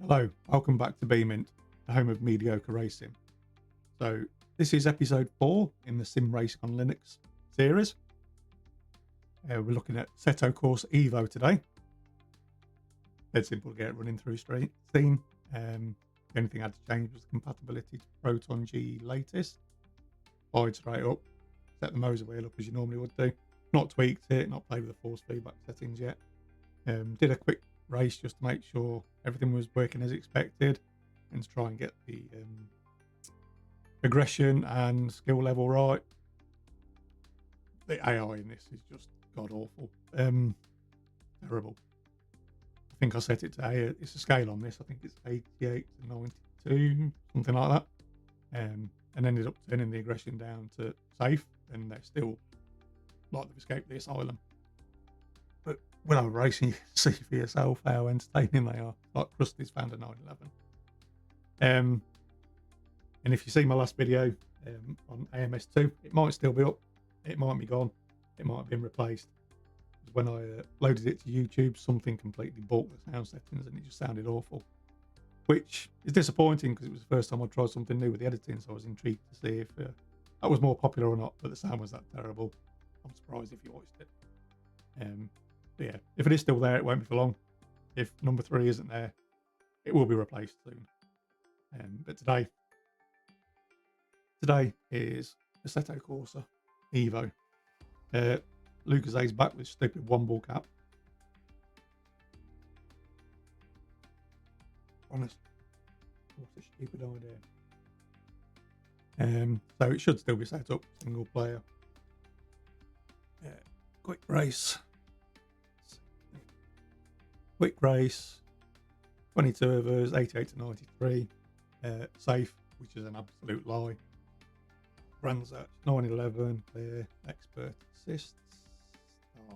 Hello, welcome back to Beamint, the home of mediocre racing. So this is episode 4 in the Sim Racing on Linux series. We're looking at Assetto Corsa Evo today. Dead simple to get running through Steam. The only thing I had to change was the compatibility to Proton G latest. Fired straight up, set the Moza wheel up as you normally would do. Not tweaked it, not played with the force feedback settings yet. Did a quick race just to make sure everything was working as expected and to try and get the aggression and skill level right. The AI in this is just god awful, terrible. I think I set it to it's a scale on this. I think it's 88 to 92, something like that, and ended up turning the aggression down to safe, and they're still like they've escaped the asylum. But when I'm racing, you can see for yourself how entertaining they are. Like Krusty's found a 911. And if you see my last video on AMS2, it might still be up. It might be gone. It might have been replaced. When I loaded it to YouTube, something completely balked the sound settings and it just sounded awful. Which is disappointing because it was the first time I tried something new with the editing, so I was intrigued to see if that was more popular or not, but the sound was that terrible. I'm surprised if you watched it. But yeah, if it is still there, it won't be for long. If number 3 isn't there, it will be replaced soon. But today is Assetto Corsa Evo. Lucas back with stupid one ball cap. Honest, what's a stupid idea? So it should still be set up single player. Quick race, 22 of us, 88 to 93, safe, which is an absolute lie. Runs at 911, clear, expert assists. Oh.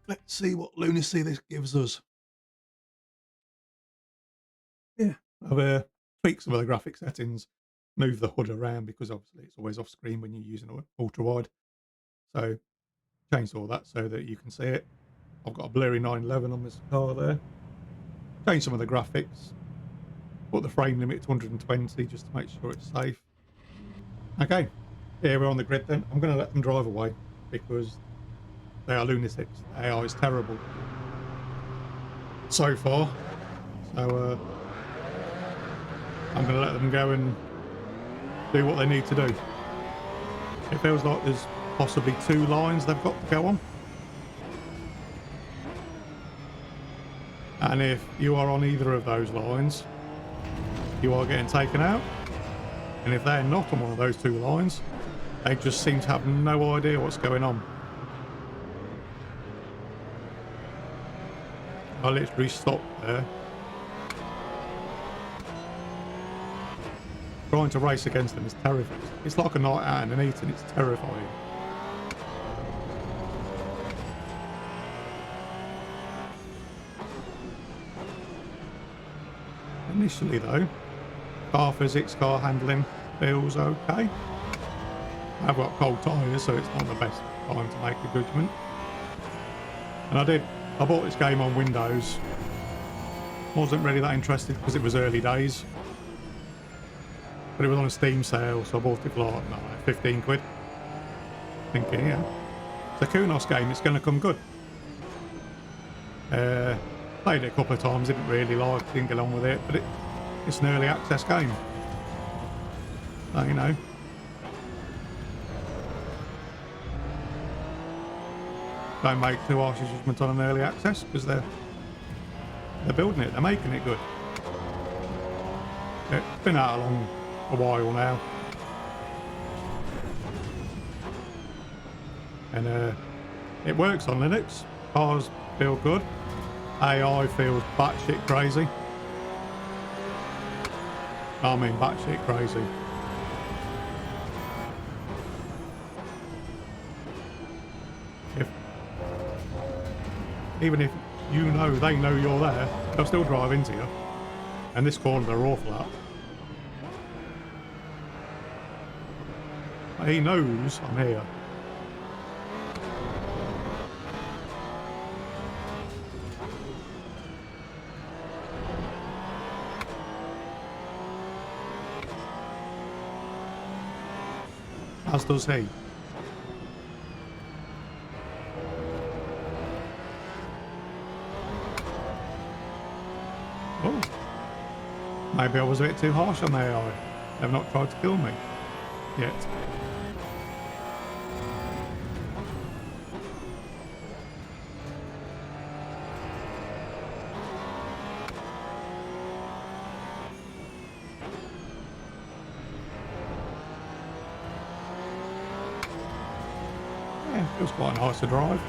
Let's see what lunacy this gives us. Yeah, I've tweaked some of the graphic settings, move the HUD around because obviously it's always off screen when you're using ultra wide. So changed all that so that you can see it. I've got a blurry 911 on this car there. Changed some of the graphics. Put the frame limit to 120 just to make sure it's safe. Okay, here we're on the grid then. I'm going to let them drive away because they are lunatics. The AI is terrible so far. So I'm going to let them go and do what they need to do. It feels like there's possibly 2 lines they've got to go on. And if you are on either of those lines, you are getting taken out. And if they're not on one of those 2 lines, they just seem to have no idea what's going on. I literally stopped there. Trying to race against them is terrifying. It's like a night out in an eat and it's terrifying. Initially though, car physics, car handling feels okay. I've got cold tyres, so it's not the best time to make a judgment. And I bought this game on Windows. Wasn't really that interested because it was early days. But it was on a Steam sale, so I bought it for like, 15 quid. Thinking, yeah, it's a Kunos game, it's going to come good. Played it a couple of times, didn't get on with it, but it's an early access game. So, you know. Don't make too harsh a judgment on an early access because they're building it, they're making it good. It's been out a while now. And it works on Linux. Cars feel good. AI feels batshit crazy. I mean batshit crazy. Even if you know they know you're there, they'll still drive into you. And this corner they're awful at. He knows I'm here. as does he. Oh, maybe I was a bit too harsh on the AI. They've not tried to kill me yet. Yeah, it feels quite nice to drive.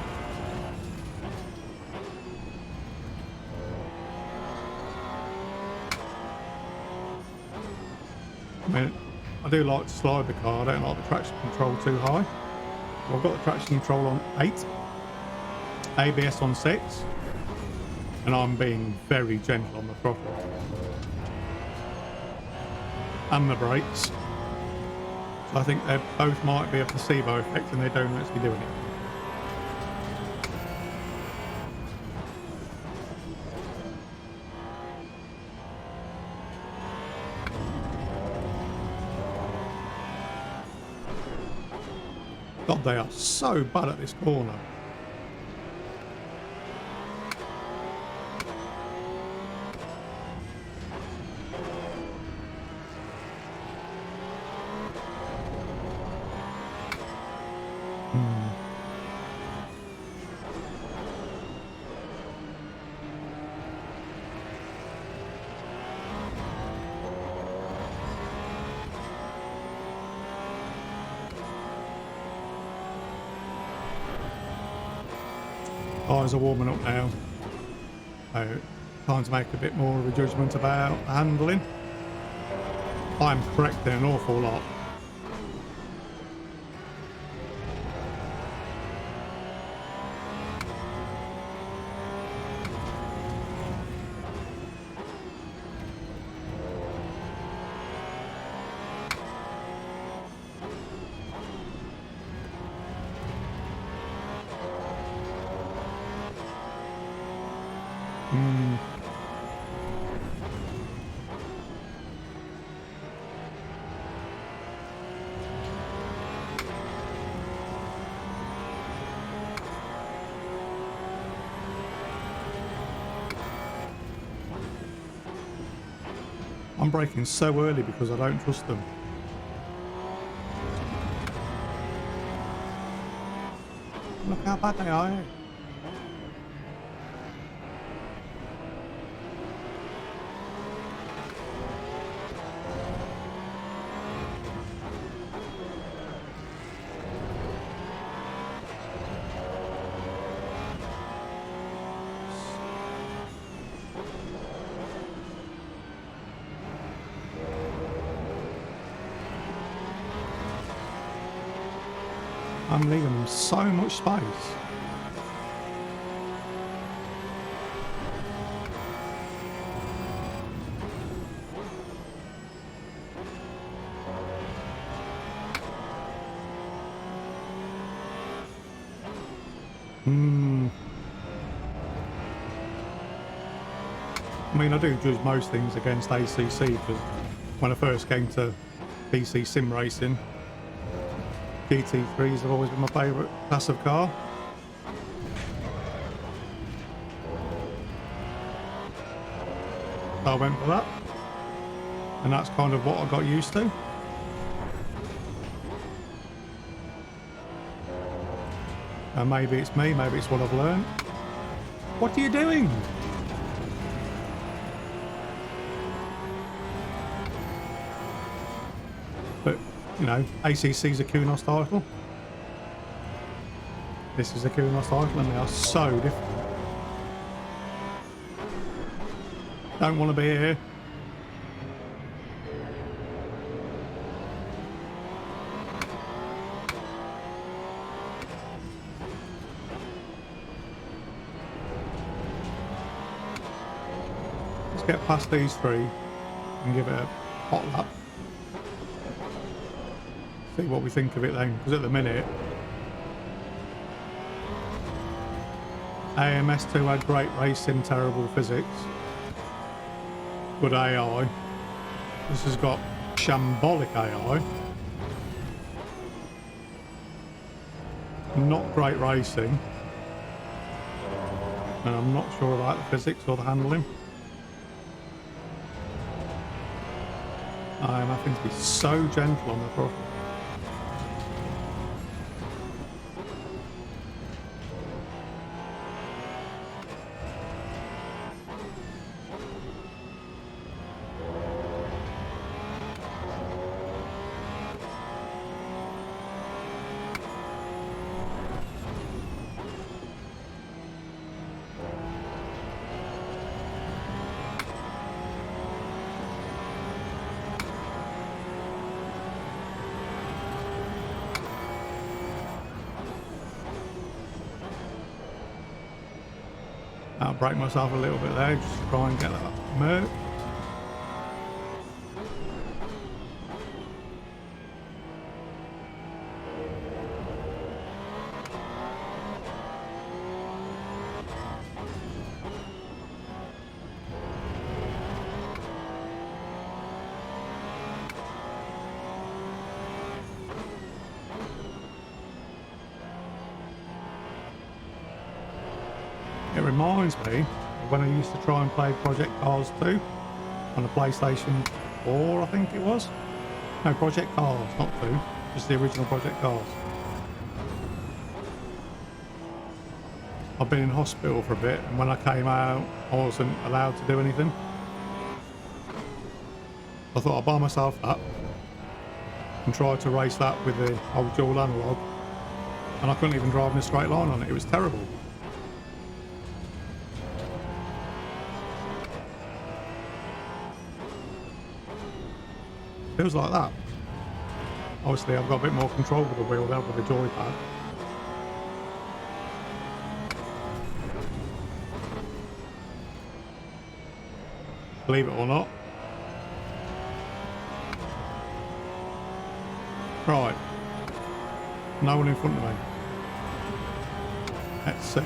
I mean, I do like to slide the car. I don't like the traction control too high. So I've got the traction control on 8, ABS on 6, and I'm being very gentle on the throttle and the brakes. So I think they both might be a placebo effect and they don't actually doing it. God, they are so bad at this corner. Eyes are warming up now. So time to make a bit more of a judgment about the handling. I'm correcting an awful lot. I'm braking so early because I don't trust them. Look how bad they are. I'm leaving them so much space. I mean, I do judge most things against ACC because when I first came to PC sim racing, GT3s have always been my favourite class of car. So I went for that, and that's kind of what I got used to. And maybe it's me, maybe it's what I've learned. What are you doing? But, you know, ACC's a Kunos title. This is a Kunos title, and they are so different. Don't want to be here. Let's get past these three and give it a hot lap. See what we think of it then, because at the minute AMS2 had great racing, terrible physics, good AI. This has got shambolic AI. not great racing, and I'm not sure about the physics or the handling. I'm having to be so gentle on the throttle. I'll break myself a little bit there just to try and get that merc. It reminds me of when I used to try and play Project Cars 2 on the PlayStation 4, I think it was. No, Project Cars, not 2, just the original Project Cars. I've been in hospital for a bit, and when I came out, I wasn't allowed to do anything. I thought I'd buy myself that and try to race that with the old dual analog, and I couldn't even drive in a straight line on it. It was terrible. Feels like that. Obviously I've got a bit more control with the wheel there with the joypad. Believe it or not. Right. No one in front of me. Let's see.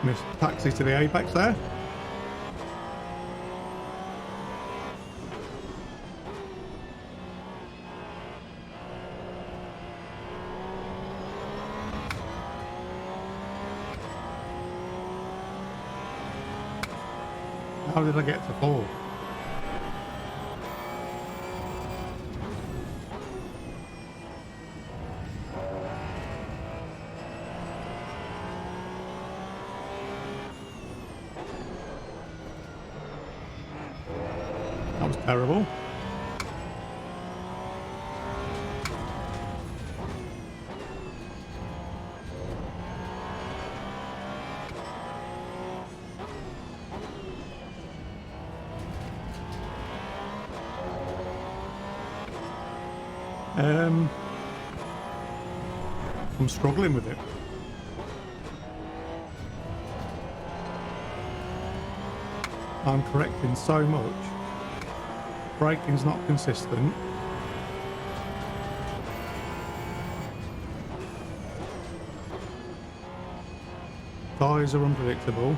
Missed taxi to the apex there. How did I get to 4? That was terrible. I'm struggling with it. I'm correcting so much. Braking's not consistent. Tyres are unpredictable.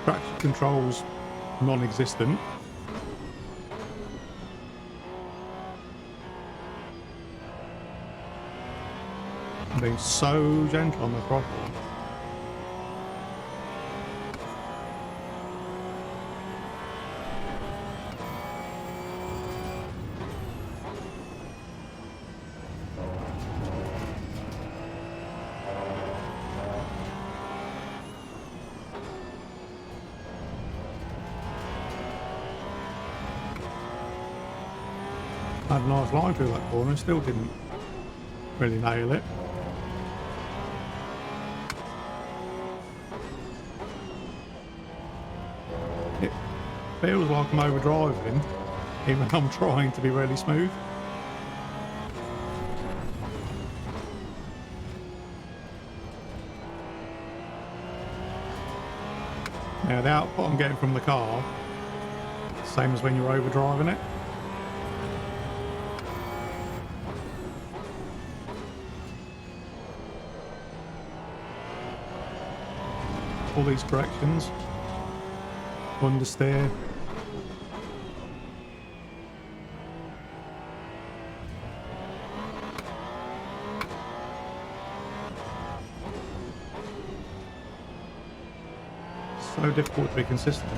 Traction control's non-existent. I'm being so gentle on the throttle. I had a nice line through that corner and still didn't really nail it. feels like I'm overdriving, even though I'm trying to be really smooth. Now the output I'm getting from the car, same as when you're overdriving it. All these corrections, understeer. So difficult to be consistent.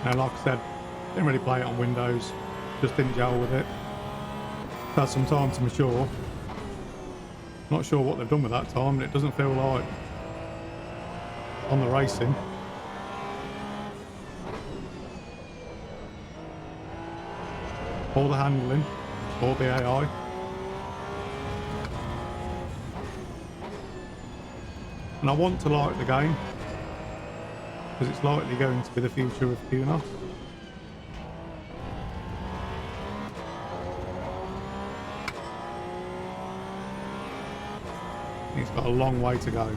Now, like I said, didn't really play it on Windows, just didn't gel with it. Had some time to mature. Not sure what they've done with that time, but it doesn't feel like on the racing. All the handling, all the AI. And I want to like the game, because it's likely going to be the future of QNOS. It's got a long way to go.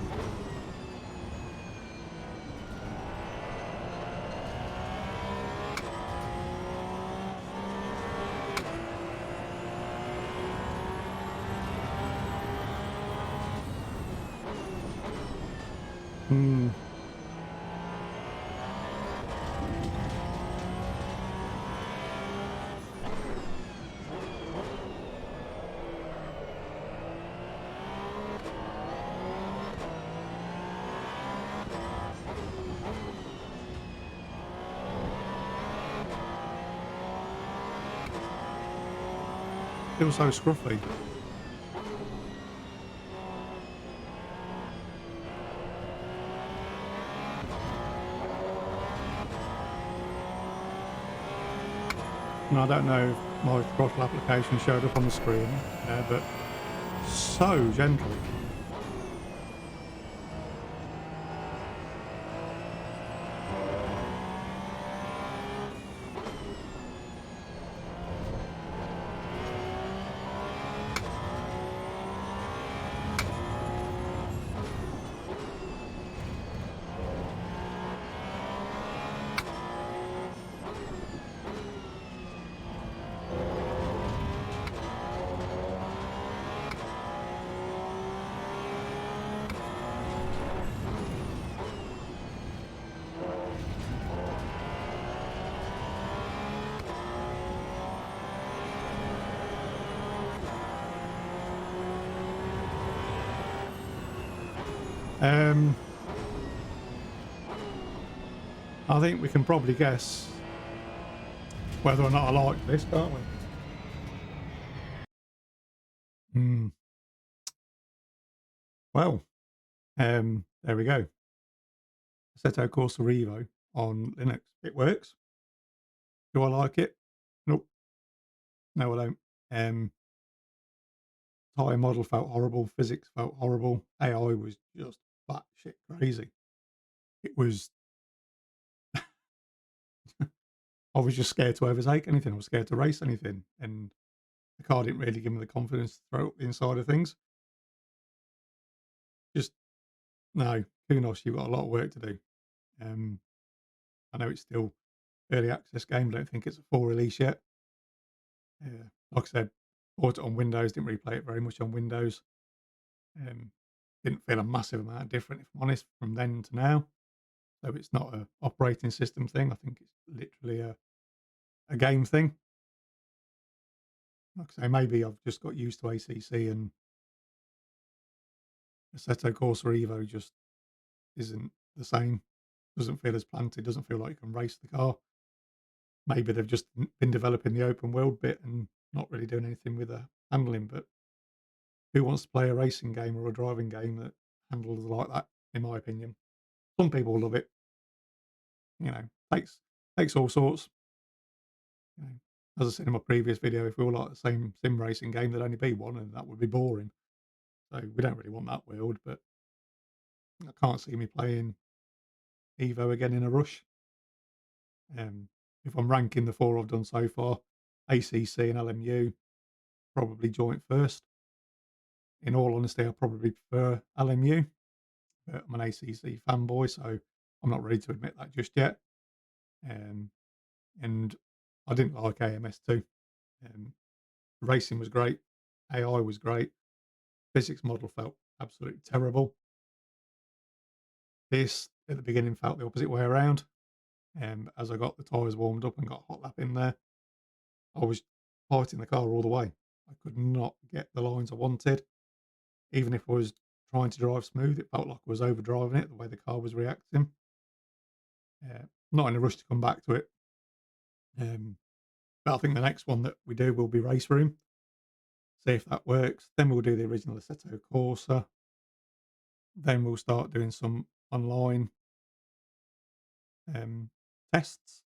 Feels so scruffy. And I don't know if my throttle application showed up on the screen, but so gentle. I think we can probably guess whether or not I like this, can't we? Well, there we go. Assetto Corsa Evo on Linux. It works. Do I like it? Nope. No, I don't. Tire model felt horrible. Physics felt horrible. AI was just batshit crazy. It was. I was just scared to overtake anything. I was scared to race anything, and the car didn't really give me the confidence to throw up the inside of things. Just no, kudos. You've got a lot of work to do. I know it's still early access game. I don't think it's a full release yet. Like I said, bought it on Windows. Didn't really play it very much on Windows. Didn't feel a massive amount different, if I'm honest, from then to now. So it's not a operating system thing. I think it's literally a game thing. Like I say, maybe I've just got used to ACC, and Assetto Corsa Evo just isn't the same. Doesn't feel as planted. Doesn't feel like you can race the car. Maybe they've just been developing the open world bit and not really doing anything with the handling. But who wants to play a racing game or a driving game that handles like that? In my opinion, some people love it. You know, takes all sorts. You know, as I said in my previous video, if we all like the same sim racing game, there'd only be one, and that would be boring. So we don't really want that world, but I can't see me playing Evo again in a rush. Um, if I'm ranking the 4 I've done so far, ACC and LMU probably joint first. In all honesty, I probably prefer LMU, but I'm an ACC fanboy, so I'm not ready to admit that just yet. Um, and I didn't like AMS2. Um, racing was great, AI was great, physics model felt absolutely terrible. This at the beginning felt the opposite way around. As I got the tyres warmed up and got hot lap in there, I was fighting the car all the way. I could not get the lines I wanted. Even if I was trying to drive smooth, it felt like I was overdriving it the way the car was reacting. Not in a rush to come back to it. But I think the next one that we do will be Race Room. See if that works. Then we'll do the original Assetto Corsa. Then we'll start doing some online um, tests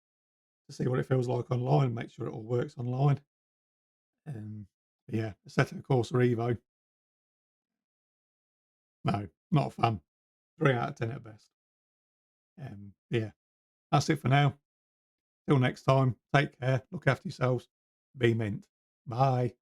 to see what it feels like online, make sure it all works online. Yeah, Assetto Corsa Evo. No, not a fan. 3 out of 10 at best. Yeah, that's it for now. Till next time, take care, look after yourselves, be mint. Bye.